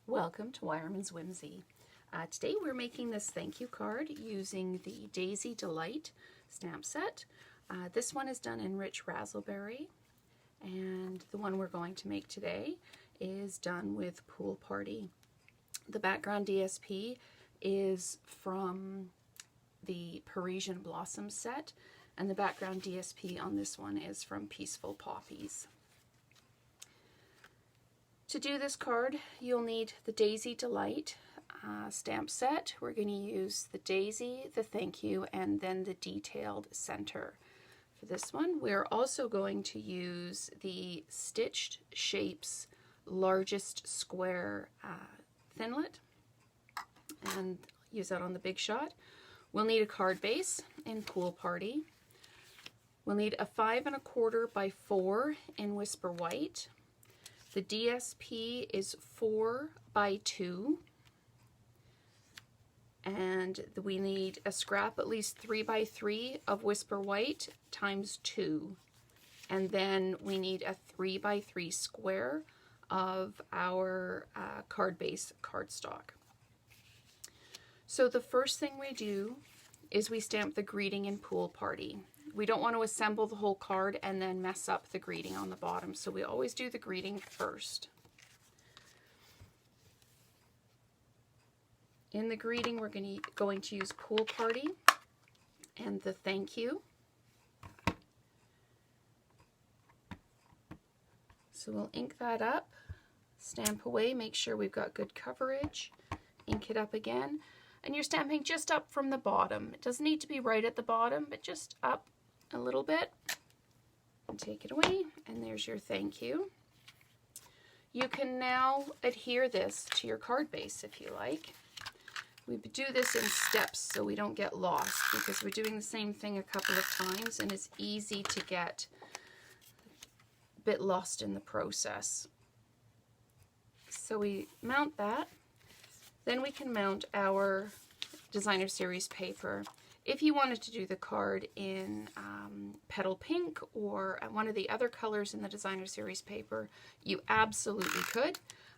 Welcome to Wireman's Whimsy. Today we're making this thank you card using the Daisy Delight stamp set. This one is done in Rich Razzleberry, and the one we're going to make today is done with Pool Party. The background DSP is from the Parisian Blossom set, and the background DSP on this one is from Peaceful Poppies. To do this card, you'll need the Daisy Delight stamp set. We're going to use the daisy, the thank you, and then the detailed center. For this one, we're also going to use the Stitched Shapes Largest Square Thinlet and use that on the Big Shot. We'll need a card base in Pool Party. We'll need a 5 1/4 by 4 in Whisper White. The DSP is 4 by 2, and we need a scrap at least 3 by 3 of Whisper White times 2, and then we need a 3 by 3 square of our card base cardstock. So the first thing we do is we stamp the greeting in Pool Party. We don't want to assemble the whole card and then mess up the greeting on the bottom, so we always do the greeting first. In the greeting, we're going to use Pool Party and the thank you. So we'll ink that up, stamp away, make sure we've got good coverage, ink it up again, and you're stamping just up from the bottom. It doesn't need to be right at the bottom, but just up a little bit, and take it away, and there's your thank you. You can now adhere this to your card base if you like. We do this in steps so we don't get lost, because we're doing the same thing a couple of times and it's easy to get a bit lost in the process. So we mount that, then we can mount our designer series paper. If you wanted to do the card in Petal Pink or one of the other colors in the designer series paper, you absolutely could.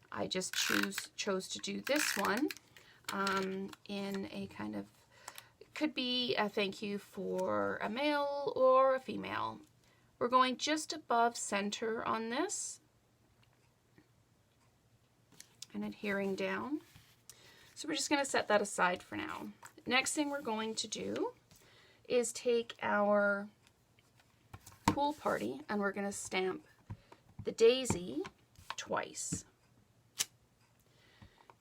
I just chose to do this one in a kind of, it could be a thank you for a male or a female. We're going just above center on this and adhering down. So we're just going to set that aside for now. Next thing we're going to do is take our Pool Party and we're going to stamp the daisy twice.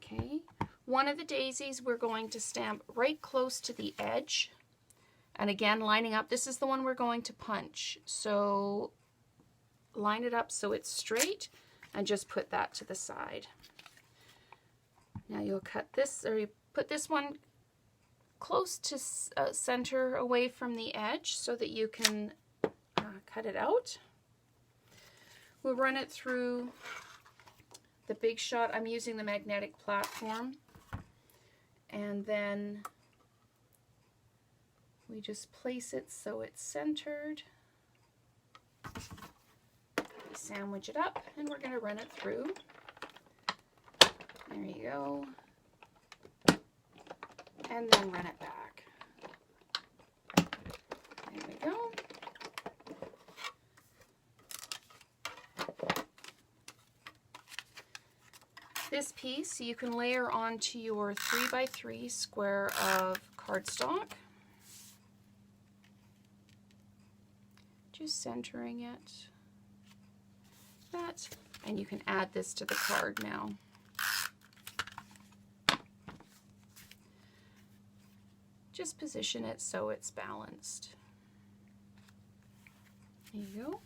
Okay, one of the daisies we're going to stamp right close to the edge, and again lining up. This is the one we're going to punch, so line it up so it's straight and just put that to the side. Now you'll cut this, or you put this one close to center away from the edge so that you can cut it out. We'll run it through the Big Shot. I'm using the magnetic platform, and then we just place it so it's centered. We sandwich it up and we're going to run it through. There you go. And then run it back. There we go. This piece you can layer onto your 3 by 3 square of cardstock. Just centering it. That. And you can add this to the card now. Just position it so it's balanced. There you go.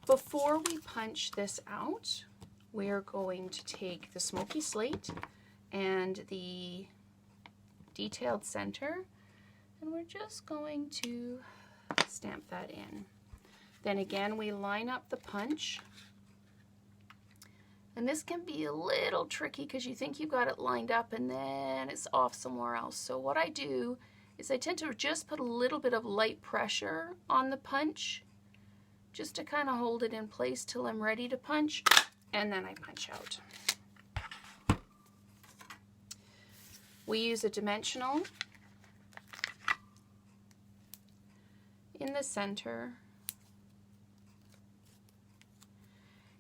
Before we punch this out, we're going to take the smoky slate and the detailed center, and we're just going to stamp that in. Then again, we line up the punch. And this can be a little tricky because you think you've got it lined up and then it's off somewhere else. So what I do is I tend to just put a little bit of light pressure on the punch just to kind of hold it in place till I'm ready to punch, and then I punch out. We use a dimensional in the center,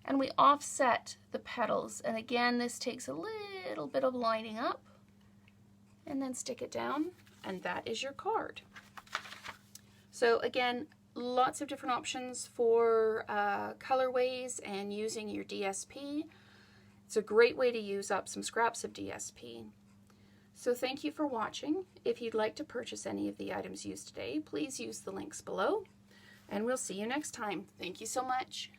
and we offset the petals, and again this takes a little bit of lining up, and then stick it down, and that is your card. So again, lots of different options for colorways and using your DSP. It's a great way to use up some scraps of DSP. So thank you for watching. If you'd like to purchase any of the items used today, please use the links below, and we'll see you next time. Thank you so much.